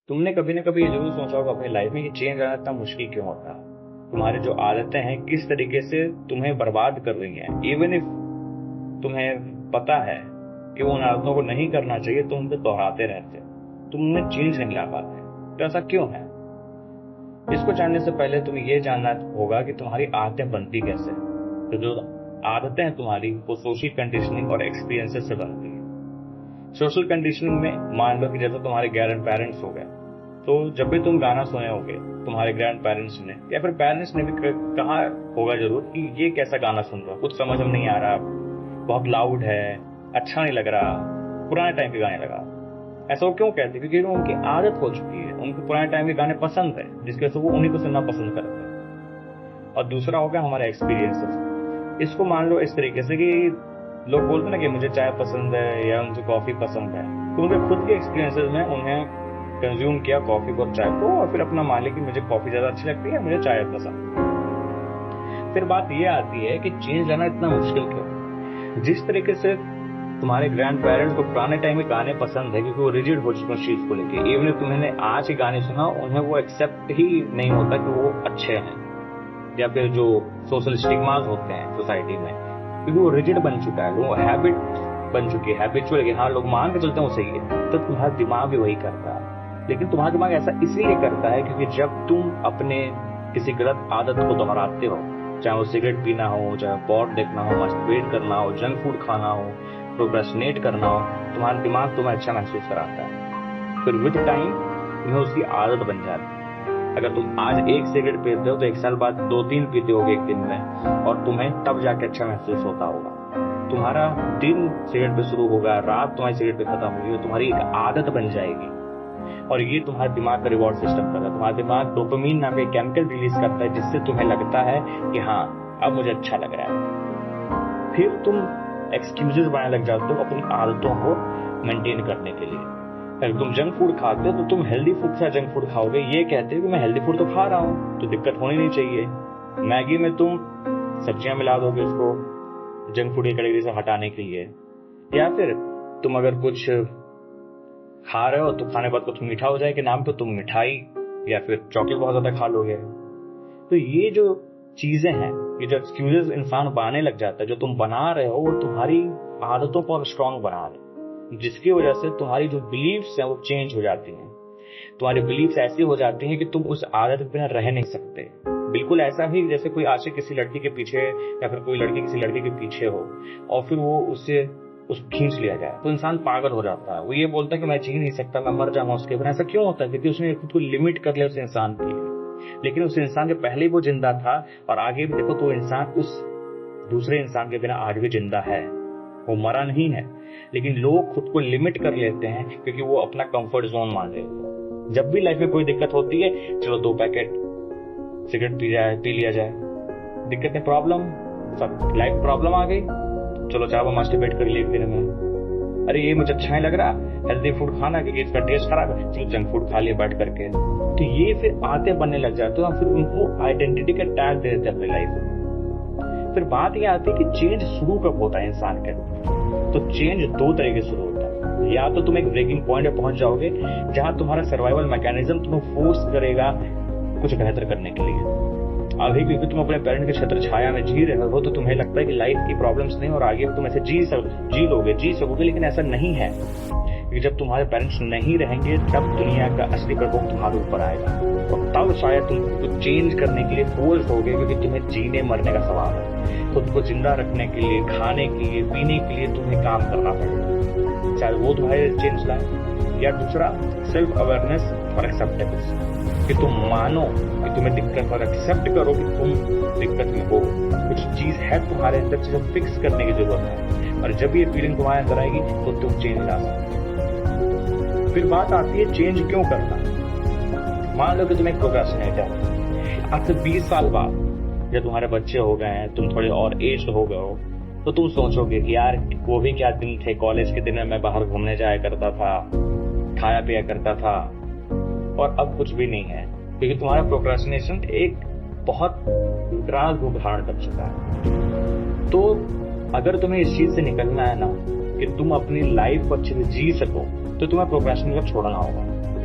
तुमने कभी ना कभी ये जरूर सोचा होगा अपनी लाइफ में कि चेंज आना इतना मुश्किल क्यों होता है। तुम्हारी जो आदतें हैं किस तरीके से तुम्हें बर्बाद कर रही हैं। इवन इफ तुम्हें पता है कि वो उन आदतों को नहीं करना चाहिए, तुम उन पर दोहराते रहते हो, तुम उनमें चेंज नहीं ला पाते। तो ऐसा क्यों है? इसको जानने से पहले तुम्हें ये जानना होगा कि तुम्हारी आदतें बनती कैसे। तो जो आदतें हैं तुम्हारी, वो सोशल कंडीशनिंग और एक्सपीरियंसेस से बनती है। सोशल कंडीशनिंग में मान लो कि जैसे तुम्हारे ग्रैंड पेरेंट्स हो गए, तो जब भी तुम गाना सुने होगे तुम्हारे ग्रैंड पेरेंट्स ने या फिर पेरेंट्स ने भी कहा होगा जरूर कि ये कैसा गाना सुन रहा हो, कुछ समझ में नहीं आ रहा, बहुत लाउड है, अच्छा नहीं लग रहा, पुराने टाइम के गाने लगा। ऐसा वो क्यों कहते हैं? क्योंकि उनकी आदत हो चुकी है, उनको पुराने टाइम के गाने पसंद है, जिसकी वजह से वो उन्हीं को सुनना पसंद करते हैं। और दूसरा हो गया हमारा एक्सपीरियंसेस। इसको मान लो इस तरीके से कि लोग बोलते हैं ना कि मुझे चाय पसंद है या मुझे कॉफी पसंद है, तो उनके खुद के एक्सपीरियंसेस में उन्हें कंज्यूम किया कॉफी और चाय को, और फिर अपना मान लिया कि मुझे कॉफी ज्यादा अच्छी लगती है, मुझे चाय पसंद। फिर बात ये आती है कि चेंज लाना इतना मुश्किल क्यों? जिस तरीके से तुम्हारे ग्रैंड पेरेंट्स को पुराने टाइम में गाने पसंद है क्योंकि वो रिजिड हो चुके उस चीज को लेके, इवन इफ तुमने आज के गाने सुना उन्हें वो एक्सेप्ट ही नहीं होता कि वो अच्छे हैं, या फिर जो सोशल स्टिग्मास होते हैं सोसाइटी में, क्योंकि वो रिजिड बन चुका है, वो हैबिट बन चुकी है, हैबिचुअल है कि हाँ लोग मान के चलते हैं वो सही है, तो तुम्हारा दिमाग भी वही करता है। लेकिन तुम्हारा दिमाग ऐसा इसलिए करता है क्योंकि जब तुम अपने किसी गलत आदत को दोहराते हो, चाहे वो सिगरेट पीना हो, चाहे पॉर्न देखना हो, मस्टरबेट करना हो, जंक फूड खाना हो, प्रोक्रेस्टिनेट करना हो, तुम्हारा दिमाग तुम्हें अच्छा महसूस कराता है। फिर विद टाइम तुम्हें उसकी आदत बन जाती है। अगर तुम आज एक सिगरेट पीते हो तो एक साल बाद 2-3 पीते होगे एक दिन में, और तुम्हें तब जाके अच्छा महसूस होता होगा। तुम्हारा दिन सिगरेट पे शुरू होगा, रात तुम्हारी सिगरेट पे खत्म होगी, तुम्हारी एक आदत बन जाएगी। और ये तुम्हारे दिमाग का रिवॉर्ड सिस्टम करता है। तुम्हारा दिमाग डोपामिन नाम का केमिकल रिलीज करता है, जिससे तुम्हें लगता है कि हाँ अब मुझे अच्छा लग रहा है। फिर तुम एक्सक्यूजेस बनाने लग जाते हो अपनी आदतों को मेंटेन करने के लिए। अगर तुम जंक फूड खाते हो तो तुम हेल्दी फूड से जंक फूड खाओगे, ये कहते हो कि मैं हेल्दी फूड तो खा रहा हूँ तो दिक्कत होनी नहीं चाहिए। मैगी में तुम सब्जियां मिला दोगे उसको जंक फूड की कैटेगरी से हटाने के लिए। या फिर तुम अगर कुछ खा रहे हो तो खाने बाद कुछ मीठा हो जाए के नाम पे तुम मिठाई या फिर चॉकलेट बहुत ज्यादा खा लोगे। तो ये जो चीजें हैं, ये जो एक्सक्यूजेस इंसान बनाने लग जाता है, जो तुम बना रहे हो वो तुम्हारी आदतों को और स्ट्रांग बना रहे, जिसकी वजह से तुम्हारी जो बिलीफ्स हैं वो चेंज हो जाती हैं। तुम्हारी बिलीफ्स ऐसी हो जाती हैं कि तुम उस आदत के बिना रह नहीं सकते। बिल्कुल ऐसा ही जैसे कोई आशिक किसी लड़की के पीछे या फिर कोई लड़की किसी लड़के के पीछे हो और फिर वो उससे खींच लिया जाए तो इंसान पागल हो जाता है। वो ये बोलता है कि मैं जी नहीं सकता, मैं मर जाऊंगा उसके बिना। ऐसा क्यों होता है? क्योंकि उसने खुद को लिमिट कर लिया उस इंसान के लिए। लेकिन उस इंसान के पहले वो जिंदा था और आगे भी देखो तो इंसान उस दूसरे इंसान के बिना आज भी जिंदा है, वो मरा नहीं है। लेकिन लोग खुद को लिमिट कर लेते हैं क्योंकि वो अपना कंफर्ट जोन मान लेते हैं। जब भी लाइफ में कोई दिक्कत होती है, चलो 2 पैकेट सिगरेट पी लिया जाए, दिक्कत है, प्रॉब्लम, सब लाइफ प्रॉब्लम आ गई, चलो चाहे वो मास्टरबेट कर लिए फिर में। अरे ये मुझे अच्छा नहीं लग रहा हेल्दी फूड खाना क्योंकि इसका टेस्ट खराब है, चलो जंक फूड खा लिया बैठ करके। तो ये फिर आदतें बनने लग जाते हैं और फिर उनको आइडेंटिटी का टैग दे देते हैं अपनी लाइफ में। फिर बात ये आती है कि चेंज शुरू कब होता है इंसान के। तो चेंज 2 तरीके से शुरू होता है। या तो तुम एक ब्रेकिंग पॉइंट पे पहुंच जाओगे जहां तुम्हारा सर्वाइवल मैकेनिज्म तुम्हें फोर्स करेगा कुछ बेहतर करने के लिए। अभी क्योंकि तुम अपने पेरेंट के छत्र छाया में जी रहे हो तो तुम्हें लगता है कि लाइफ की प्रॉब्लम्स नहीं और आगे तुम ऐसे जी सकोगे, लेकिन ऐसा नहीं है। क्योंकि जब तुम्हारे पेरेंट्स नहीं रहेंगे तब दुनिया का असली प्रकोप तुम्हारे ऊपर आएगा और तब शायद तुम कुछ चेंज करने के लिए फोर्स होगे, क्योंकि तुम्हें जीने मरने का सवाल है। खुद को जिंदा रखने के लिए, खाने के लिए, पीने के लिए तुम्हें काम करना पड़ेगा, चाहे वो तुम्हारे चेंज लाए। या दूसरा सेल्फ अवेयरनेस और एक्सेप्टेंस, कि तुम मानो कि तुम्हें दिक्कत और एक्सेप्ट करो कि तुम दिक्कत में हो, कुछ चीज है तुम्हारे अंदर जिसे फिक्स करने की जरूरत है। और जब ये फीलिंग तुम्हारे अंदर आएगी तो तुम चेंज ला सकते हो। फिर बात आती है चेंज क्यों करना। मान लो कि तुम एक प्रोक्रेस्टिनेटर, आज से 20 साल बाद जब तुम्हारे बच्चे हो गए हैं, तुम थोड़े और एज हो गए हो, तो तुम सोचोगे कि यार वो भी क्या दिन थे, कॉलेज के दिन में मैं बाहर घूमने जाया करता था, खाया पिया करता था, और अब कुछ भी नहीं है। क्योंकि तुम्हारा प्रोक्रेस्टिनेशन एक बहुत विकराल रूप धारण कर चुका है। तो अगर तुम्हें इस चीज से निकलना है ना कि तुम अपनी लाइफ को अच्छे से जी सको, तो तुम्हें प्रोक्रेस्टिनेशन छोड़ना होगा।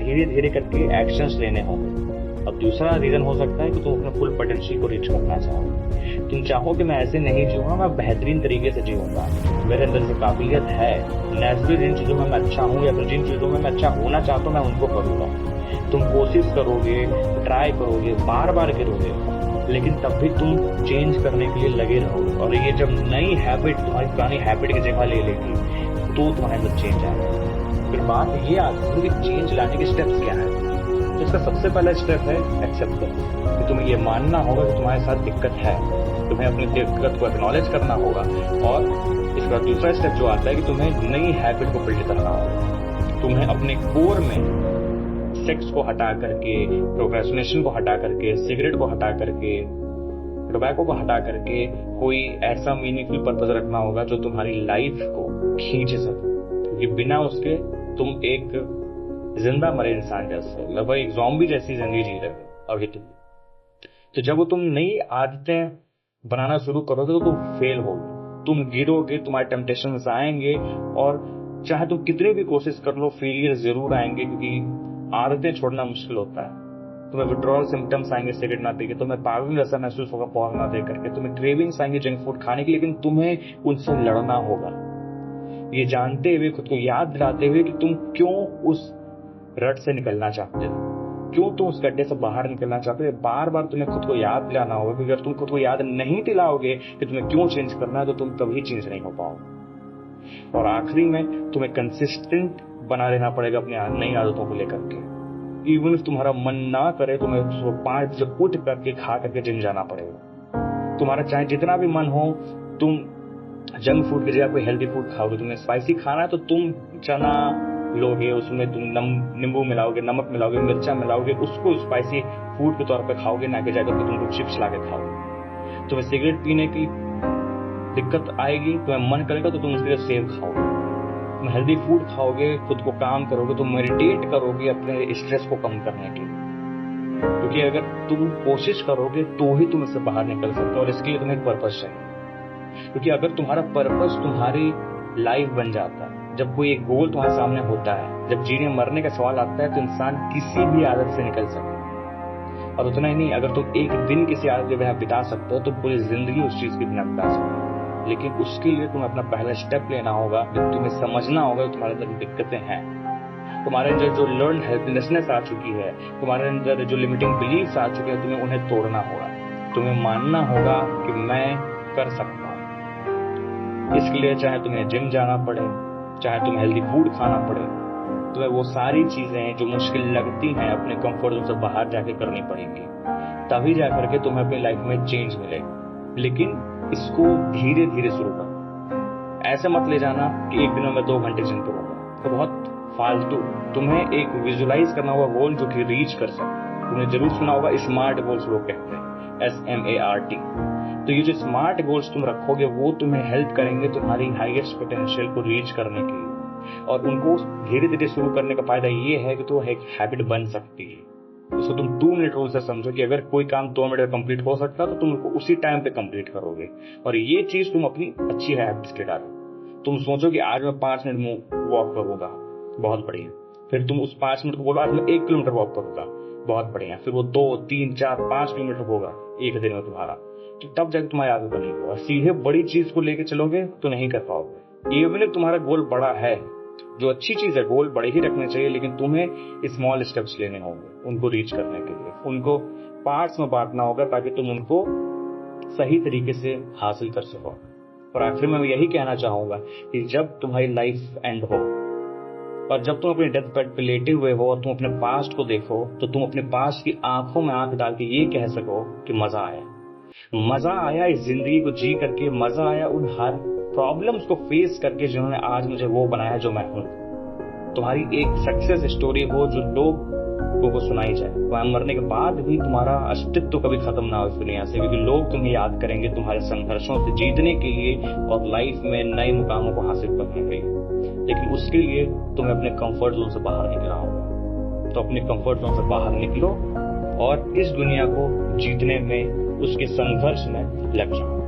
धीरे धीरे करके एक्शंस लेने होंगे। अब दूसरा रीजन हो सकता है कि तुम अपने फुल पोटेंशियल को रीच करना चाहो। तुम चाहो कि मैं ऐसे नहीं जीऊंगा, मैं बेहतरीन तरीके से जीऊंगा, मेरे अंदर जो काबिलियत है, नेचुरली जिन चीजों में मैं अच्छा हूँ या फिर जिन चीजों में मैं अच्छा होना चाहता हूँ मैं उनको करूंगा। तुम कोशिश करोगे, ट्राई करोगे, बार बार करोगे, लेकिन तब भी तुम चेंज करने के लिए लगे रहोगे। और ये जब नई हैबिट तुम्हारी पुरानी हैबिट की जगह ले लेगी तो तुम्हारे अंदर चेंज आएगा। फिर बात ये आती है कि चेंज लाने के स्टेप्स क्या है। तो इसका सबसे पहला स्टेप है एक्सेप्टेंस, कि तुम्हें ये मानना होगा कि तुम्हारे साथ दिक्कत है, तुम्हें अपनी दिक्कत को एक्नॉलेज करना होगा। और इसका दूसरा स्टेप जो आता है कि तुम्हें नई हैबिट को बिल्ड करना होगा। तुम्हें अपने कोर में सेक्स को हटा करके, प्रोक्रेस्टिनेशन को हटा करके, सिगरेट को हटा करके, टोबैको को हटा करके कोई ऐसा मीनिंगफुल पर्पस रखना होगा जो तुम्हारी लाइफ को खींच सके, क्योंकि बिना उसके तुम एक जिंदा मरे इंसान जैसे, लगभग एक ज़ॉम्बी जैसी जिंदगी जी रहे हो अभी तुम। तो जब वो तुम नई आदतें बनाना शुरू करोगे तो तुम फेल होगे, तुम गिरोगे, तुम्हारे टेम्पटेशंस आएंगे, और चाहे तुम कितनी भी कोशिश कर लो फेलियर जरूर आएंगे, क्योंकि आदतें छोड़ना मुश्किल होता है। तुम्हें विड्रॉल सिम्टम्स आएंगे सिगरेट ना पी के, तुम्हें पागल जैसा महसूस होगा पॉज ना दे करके, तुम्हें क्रेविंग्स आएंगे जंक फूड खाने की, लेकिन तुम्हें उनसे लड़ना होगा, ये जानते हुए, खुद को याद दिलाते हुए कि तुम क्यों उस रट से निकलना चाहते हो, क्यों तुम उस गड्ढे से बाहर निकलना चाहते हो। बार बार तुम्हें खुद को याद दिलाना होगा, क्योंकि अगर तुम खुद को याद नहीं दिलाओगे कि तुम्हें क्यों चेंज करना है तो तुम कभी चेंज नहीं हो पाओगे। और आखिरी में तुम्हें कंसिस्टेंट बना रहना पड़ेगा अपनी नई आदतों को लेकर के। इवन if तुम्हारा मन ना करे तुम्हें 5 बजे उठ करके खा करके जिम जाना पड़ेगा। तुम्हारा चाहे जितना भी मन हो, तुम जंक फूड की जगह कोई हेल्दी फूड खाओगे। तुम्हें स्पाइसी खाना है तो तुम चना लोगे, उसमें तुम नींबू मिलाओगे, नमक मिलाओगे, मिर्चा मिलाओगे, उसको स्पाइसी फूड के तौर पर खाओगे, ना कि जाकर तुम चिप्स ला के खाओगे। तुम्हें सिगरेट पीने की दिक्कत आएगी, तुम्हें मन करेगा तो तुम उसके लिए सेब खाओगे। तुम हेल्दी फूड खाओगे, खुद को काम करोगे, तुम मेडिटेट करोगे अपने स्ट्रेस को कम करने के लिए, क्योंकि अगर तुम कोशिश करोगे तो ही तुम इससे बाहर निकल सकते हो। और इसके लिए तुम्हें एक पर्पस चाहिए, क्योंकि अगर तुम्हारा पर्पस तुम्हारी लाइफ बन जाता है, जब कोई एक गोल तुम्हारे सामने होता है, जब जीने मरने का सवाल आता है, तो इंसान किसी भी आदत से निकल सकता है। और उतना ही नहीं, अगर तुम एक दिन किसी आदत के बिना बिता सकते हो तो पूरी जिंदगी उस चीज के बिना बिता सकते हो। लेकिन उसके लिए तुम्हें अपना पहला स्टेप लेना होगा, तुम्हें समझना होगा कि तुम्हारे अंदर दिक्कतें हैं, तुम्हारे अंदर जो लर्न हेल्पलेसनेस आ चुकी है, तुम्हारे अंदर जो लिमिटिंग बिलीफ्स आ चुके हैं, तुम्हें उन्हें तोड़ना होगा। तुम्हें मानना होगा कि मैं कर सकता हूँ। इसके लिए चाहे तुम्हें जिम जाना पड़े, चाहे तुम्हें हेल्दी फूड खाना पड़े, तुम्हें वो सारी चीजें जो मुश्किल लगती हैं अपने कंफर्ट जोन से बाहर जाके करनी पड़ेंगी, तभी जाकर के तुम्हें अपनी लाइफ में चेंज मिलेगा। लेकिन इसको धीरे धीरे शुरू करो। ऐसे मत ले जाना कि एक दिन में 2 घंटे जिम करूंगा, तो बहुत फालतू। तुम्हें एक विजुलाइज करना होगा गोल जो कि रीच कर सके। तुमने जरूर सुना होगा स्मार्ट गोल्स लोग कहते हैं, SMART। तो ये जो स्मार्ट गोल्स तुम रखोगे वो तुम्हें हेल्प करेंगे तुम्हारी हाईएस्ट पोटेंशियल को रीच करने के लिए। और उनको धीरे धीरे शुरू करने का फायदा ये है कि तो एक हैबिट बन सकती है। उसको तुम 2 मिनट रूल से समझो कि अगर कोई काम 2 मिनट में कंप्लीट हो सकता है तो तुम उसको उसी टाइम पे कंप्लीट करोगे। और ये चीज तुम अपनी अच्छी हैबिट्स के डालो। तुम सोचो कि आज मैं 5 मिनट वॉक करूंगा, बहुत बढ़िया। फिर तुम उस 5 मिनट को बोलो आज मैं 1 किलोमीटर वॉक करूंगा, बहुत बढ़िया। फिर वो 2, 3, 4, 5 किलोमीटर होगा एक दिन में तुम्हारा, तो तब जाकर तुम्हारी आदत बनेगी। और सीधे बड़ी चीज को लेकर चलोगे तो नहीं कर पाओगे। इवन if तुम्हारा गोल बड़ा है, जो अच्छी चीज है, गोल बड़े ही रखने चाहिए, लेकिन तुम्हें स्मॉल स्टेप्स लेने होंगे उनको रीच करने के लिए। उनको पार्ट्स में बांटना होगा ताकि तुम उनको सही तरीके से हासिल कर सको। और आखिर में मैं यही कहना चाहूंगा कि जब तुम्हारी लाइफ एंड हो और जब तुम अपने डेथ बेड पे लेटे हुए हो और तुम अपने पास्ट को देखो, तो तुम अपने पास्ट की आंखों में आंख डाल के ये कह सको कि मजा आया, मजा आया इस जिंदगी को जी करके, मजा आया उन हर प्रॉब्लम्स को फेस करके जिन्होंने आज मुझे वो बनाया जो मैं हूं। तुम्हारी एक सक्सेस स्टोरी हो जो लोगों को सुनाई जाए, वह मरने के बाद भी तुम्हारा अस्तित्व तो कभी खत्म ना हो इस दुनिया से, क्योंकि लोग तुम्हें याद करेंगे तुम्हारे संघर्षों से जीतने के लिए और लाइफ में नए मुकामों को हासिल करने के लिए। लेकिन उसके लिए तुम्हें अपने कंफर्ट जोन से बाहर निकलना होगा। तो अपने कंफर्ट जोन से बाहर निकलो और इस दुनिया को जीतने में, उसके संघर्ष में लग जाओ।